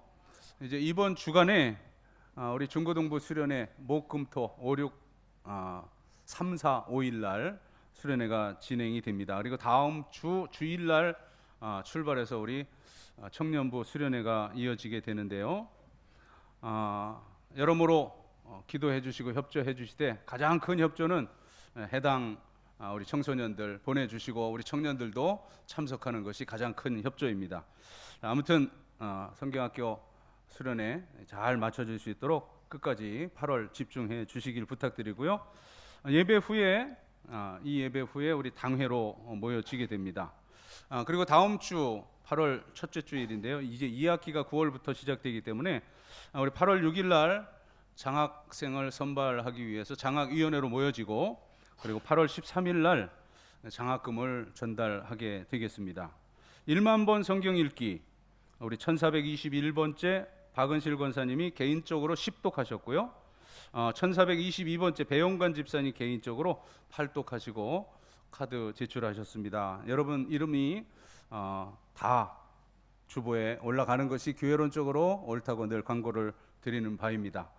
이제 이번 주간에 우리 중고등부 수련회 목금토 5, 6, 3, 4, 5일 날 수련회가 진행이 됩니다. 그리고 다음 주일 날 출발해서 우리 청년부 수련회가 이어지게 되는데요. 여러모로 기도해 주시고 협조해 주시되 가장 큰 협조는 해당 우리 청소년들 보내주시고 우리 청년들도 참석하는 것이 가장 큰 협조입니다. 아무튼 성경학교 수련회 잘 맞춰줄 수 있도록 끝까지 8월 집중해 주시길 부탁드리고요. 예배 후에 이 예배 후에 우리 당회로 모여지게 됩니다. 그리고 다음 주 8월 첫째 주일인데요. 이제 2학기가 9월부터 시작되기 때문에 우리 8월 6일 날 장학생을 선발하기 위해서 장학위원회로 모여지고 그리고 8월 13일 날 장학금을 전달하게 되겠습니다. 1만 번 성경 읽기 우리 1421번째 박은실 권사님이 개인적으로 10독하셨고요. 1422번째 배용관 집사님 개인적으로 8독하시고 카드 제출하셨습니다. 여러분 이름이 다 주보에 올라가는 것이 교회론적으로 옳다고 늘 광고를 드리는 바입니다.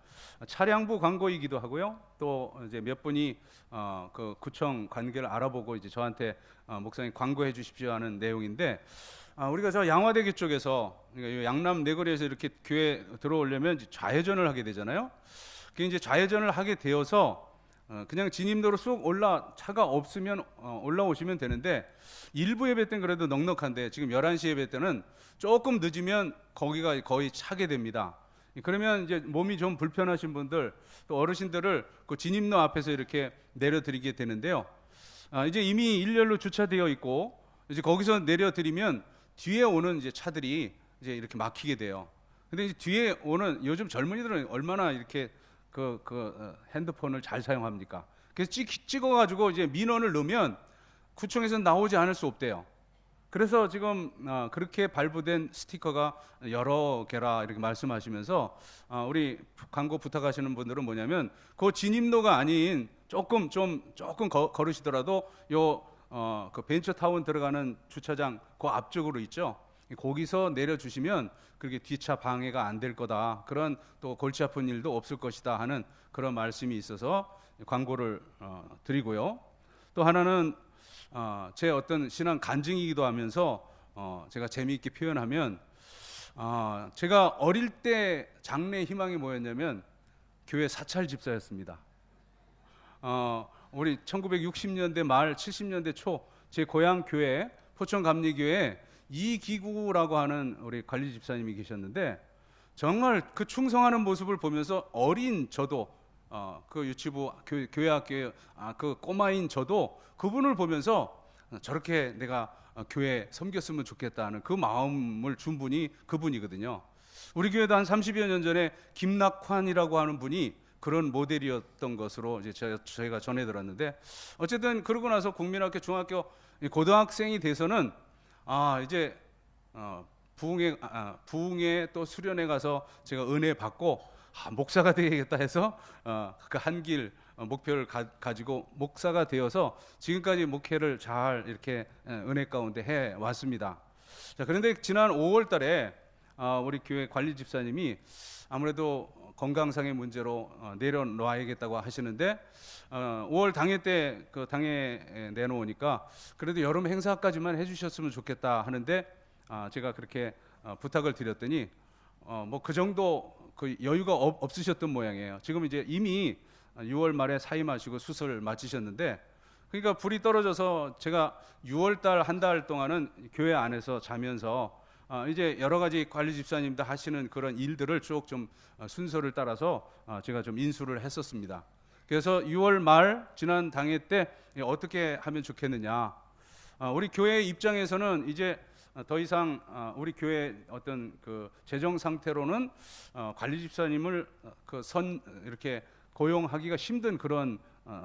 차량부 광고이기도 하고요. 또 이제 몇 분이 그 구청 관계를 알아보고 이제 저한테 목사님 광고해 주십시오 하는 내용인데 우리가 저 양화대교 쪽에서 그러니까 양남 내거리에서 이렇게 교회 들어오려면 이제 좌회전을 하게 되잖아요. 그 이제 좌회전을 하게 되어서 그냥 진입로로 쑥 차가 없으면 올라오시면 되는데 일부 예배 때는 그래도 넉넉한데 지금 11시 예배 때는 조금 늦으면 거기가 거의 차게 됩니다. 그러면 이제 몸이 좀 불편하신 분들 또 어르신들을 그 진입로 앞에서 이렇게 내려드리게 되는데요. 이제 이미 일렬로 주차되어 있고 이제 거기서 내려드리면 뒤에 오는 이제 차들이 이제 이렇게 막히게 돼요. 근데 이제 뒤에 오는 요즘 젊은이들은 얼마나 이렇게 핸드폰을 잘 사용합니까? 그래서 찍어가지고 이제 민원을 넣으면 구청에서 나오지 않을 수 없대요. 그래서 지금 그렇게 발부된 스티커가 여러 개라 이렇게 말씀하시면서 우리 광고 부탁하시는 분들은 뭐냐면 그 진입로가 아닌 조금 걸으시더라도 그 벤처타운 들어가는 주차장 그 앞쪽으로 있죠. 거기서 내려주시면 그렇게 뒤차 방해가 안 될 거다. 그런 또 골치 아픈 일도 없을 것이다 하는 그런 말씀이 있어서 광고를 드리고요. 또 하나는 제 어떤 신앙 간증이기도 하면서 제가 재미있게 표현하면 제가 어릴 때 장래 희망이 뭐였냐면 교회 사찰 집사였습니다. 우리 1960년대 말 70년대 초 제 고향 교회 포천 감리교회 이기구라고 하는 우리 관리 집사님이 계셨는데 정말 그 충성하는 모습을 보면서 어린 저도 그 유치부 교회 학교에 그 꼬마인 저도 그분을 보면서 저렇게 내가 교회 섬겼으면 좋겠다는 그 마음을 준 분이 그분이거든요. 우리 교회도 한 30여 년 전에 김낙환이라고 하는 분이 그런 모델이었던 것으로 이제 저희가 전해 들었는데 어쨌든 그러고 나서 국민학교, 중학교, 고등학생이 돼서는 이제 부흥회 또 수련회 가서 제가 은혜 받고 목사가 되겠다 해서 그 한 길 목표를 가지고 목사가 되어서 지금까지 목회를 잘 이렇게 은혜 가운데 해 왔습니다. 자, 그런데 지난 5월 달에 우리 교회 관리 집사님이 아무래도 건강상의 문제로 내려놔야겠다고 하시는데 5월 당회 때 그 당회 내놓으니까 그래도 여름 행사까지만 해주셨으면 좋겠다 하는데 제가 그렇게 부탁을 드렸더니 뭐 그 정도 그 여유가 없으셨던 모양이에요. 지금 이제 이미 6월 말에 사임하시고 수술 마치셨는데 그러니까 불이 떨어져서 제가 6월 달 한 달 동안은 교회 안에서 자면서 이제 여러 가지 관리 집사님들 하시는 그런 일들을 쭉 좀 순서를 따라서 제가 좀 인수를 했었습니다. 그래서 6월 말 지난 당회 때 어떻게 하면 좋겠느냐. 우리 교회 입장에서는 이제 더 이상 우리 교회 어떤 그 재정 상태로는 관리 집사님을 이렇게 고용하기가 힘든 그런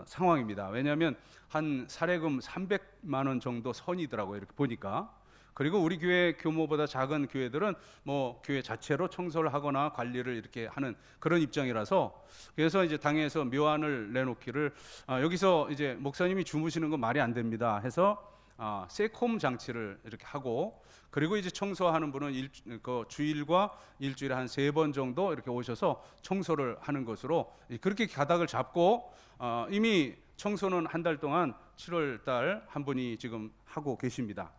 상황입니다. 왜냐하면 한 사례금 300만 원 정도 선이더라고요. 이렇게 보니까. 그리고 우리 교회 규모보다 작은 교회들은 뭐 교회 자체로 청소를 하거나 관리를 이렇게 하는 그런 입장이라서, 그래서 이제 당에서 묘안을 내놓기를 여기서 이제 목사님이 주무시는 건 말이 안 됩니다 해서 세콤 장치를 이렇게 하고, 그리고 이제 청소하는 분은 주일과 일주일에 한 3번 정도 이렇게 오셔서 청소를 하는 것으로 그렇게 가닥을 잡고, 이미 청소는 한 달 동안 7월 달 한 분이 지금 하고 계십니다.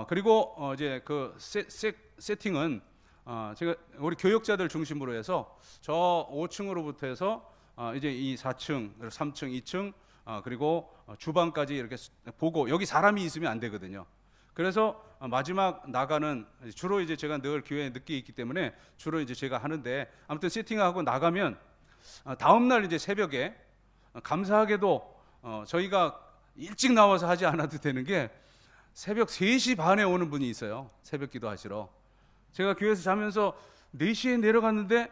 그리고 이제 그 세팅은 제가 우리 교역자들 중심으로 해서 저 5층으로부터 해서 이제 이 4층, 3층, 2층 그리고 주방까지 이렇게 보고, 여기 사람이 있으면 안 되거든요. 그래서 마지막 나가는, 주로 이제 제가 늘 교회에 늦게 있기 때문에 주로 이제 제가 하는데, 아무튼 세팅하고 나가면 다음 날 이제 새벽에 감사하게도 저희가 일찍 나와서 하지 않아도 되는 게 새벽 3시 반에 오는 분이 있어요. 새벽 기도 하시러. 제가 교회에서 자면서 4시에 내려갔는데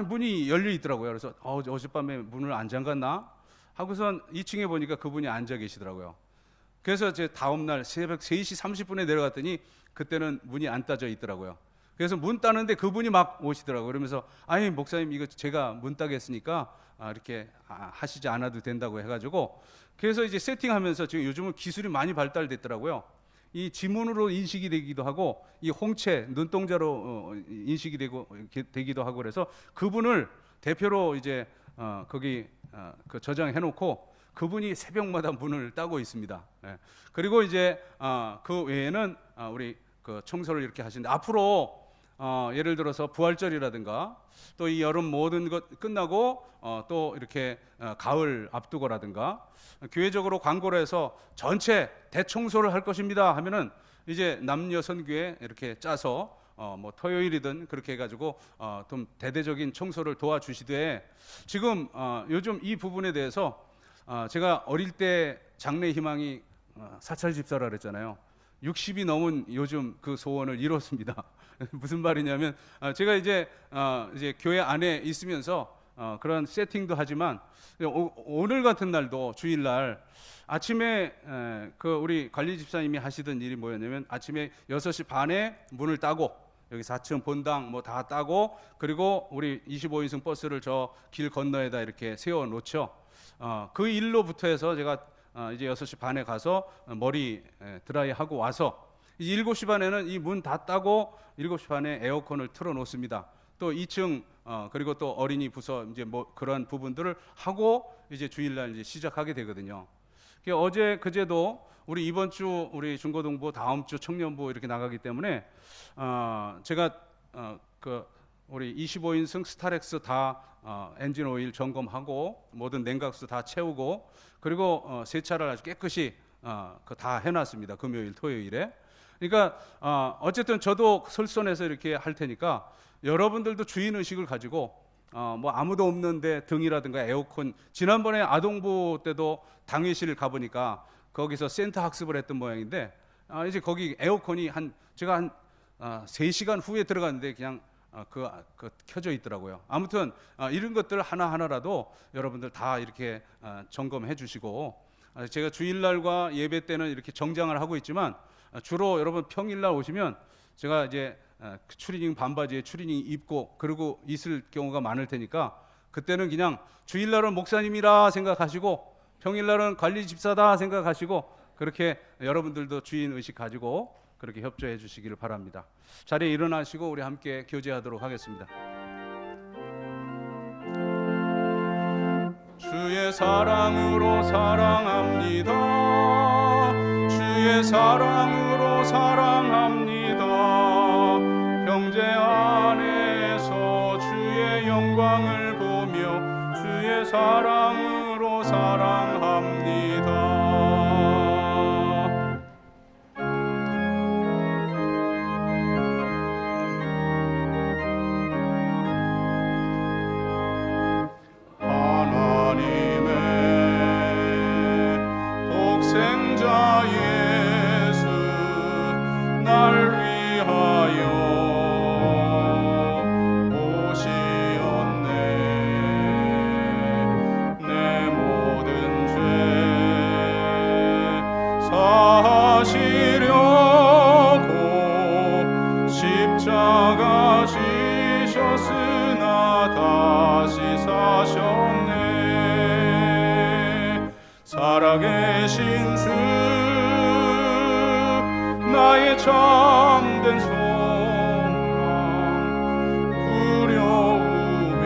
문이 열려 있더라고요. 그래서 어젯밤에 문을 안 잠갔나 하고선 2층에 보니까 그분이 앉아 계시더라고요. 그래서 제 다음 날 새벽 3시 30분에 내려갔더니 그때는 문이 안 따져 있더라고요. 그래서 문 따는데 그분이 막 오시더라고요. 그러면서 아니 목사님, 이거 제가 문 따겠으니까 이렇게 하시지 않아도 된다고 해가지고, 그래서 이제 세팅하면서 지금 요즘은 기술이 많이 발달됐더라고요. 이 지문으로 인식이 되기도 하고, 이 홍채 눈동자로 인식이 되기도 하고, 그래서 그분을 대표로 이제 거기 그 저장해 놓고 그분이 새벽마다 문을 따고 있습니다. 예. 그리고 이제 그 외에는 우리 그 청소를 이렇게 하시는데, 앞으로 예를 들어서 부활절이라든가 또 이 여름 모든 것 끝나고 또 이렇게 가을 앞두고라든가 교회적으로 광고를 해서 전체 대청소를 할 것입니다 하면은 이제 남녀 선교회 이렇게 짜서 뭐 토요일이든 그렇게 해가지고 좀 대대적인 청소를 도와주시되, 지금 요즘 이 부분에 대해서 제가 어릴 때 장래 희망이 사찰 집사라 그랬잖아요. 60이 넘은 요즘 그 소원을 이뤘습니다. 무슨 말이냐면 제가 이제 교회 안에 있으면서 그런 세팅도 하지만 오늘 같은 날도 주일날 아침에 그 우리 관리 집사님이 하시던 일이 뭐였냐면, 아침에 6시 반에 문을 따고 여기 4층 본당 뭐 다 따고, 그리고 우리 25인승 버스를 저 길 건너에다 이렇게 세워 놓죠. 그 일로부터 해서 제가 이제 6시 반에 가서 머리 드라이 하고 와서 7시 반에는 이 문 다 따고 7시 반에 에어컨을 틀어 놓습니다. 또 2층 그리고 또 어린이 부서 이제 뭐 그런 부분들을 하고 이제 주일날 이제 시작하게 되거든요. 어제 그제도 우리 이번 주 우리 중고등부, 다음 주 청년부 이렇게 나가기 때문에 제가 그 우리 25인승 스타렉스 다 엔진 오일 점검하고 모든 냉각수 다 채우고, 그리고 세차를 아주 깨끗이 다 해놨습니다. 금요일, 토요일에. 그러니까 어쨌든 저도 설선해서 이렇게 할 테니까 여러분들도 주인 의식을 가지고 뭐 아무도 없는데 등이라든가 에어컨, 지난번에 아동부 때도 당회실 가보니까 거기서 센터 학습을 했던 모양인데 이제 거기 에어컨이 제가 한 3시간 후에 들어갔는데 그냥 그 켜져 있더라고요. 아무튼 이런 것들 하나하나라도 여러분들 다 이렇게 점검해 주시고, 제가 주일날과 예배 때는 이렇게 정장을 하고 있지만 주로 여러분 평일날 오시면 제가 이제 추리닝 반바지에 추리닝 입고 그러고 있을 경우가 많을 테니까, 그때는 그냥 주일날은 목사님이라 생각하시고 평일날은 관리 집사다 생각하시고, 그렇게 여러분들도 주인 의식 가지고 그렇게 협조해 주시기를 바랍니다. 자리에 일어나시고 우리 함께 교제하도록 하겠습니다. 주의 사랑으로 사랑합니다. 주의 사랑으로 사랑합니다. 형제 안에서 주의 영광을 보며 주의 사랑으로 사랑합니다. 독생자 예수 날 위하여 오시었네. 내 모든 죄 사시려 살아계신 주 나의 참된 소망 두려움이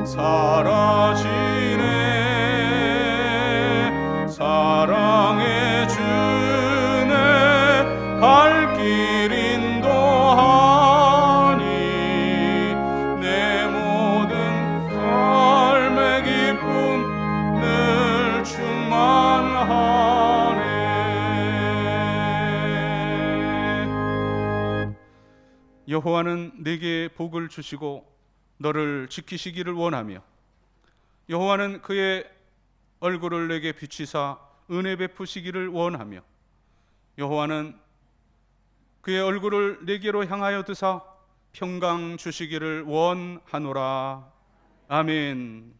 사라지네. 사랑의 주네 갈 길 인도하니 내 모든 삶의 기쁨 늘 충만하네. 여호와는 내게 복을 주시고 너를 지키시기를 원하며 여호와는 그의 얼굴을 내게 비치사 은혜 베푸시기를 원하며 여호와는 그의 얼굴을 내게로 향하여 드사 평강 주시기를 원하노라. 아멘.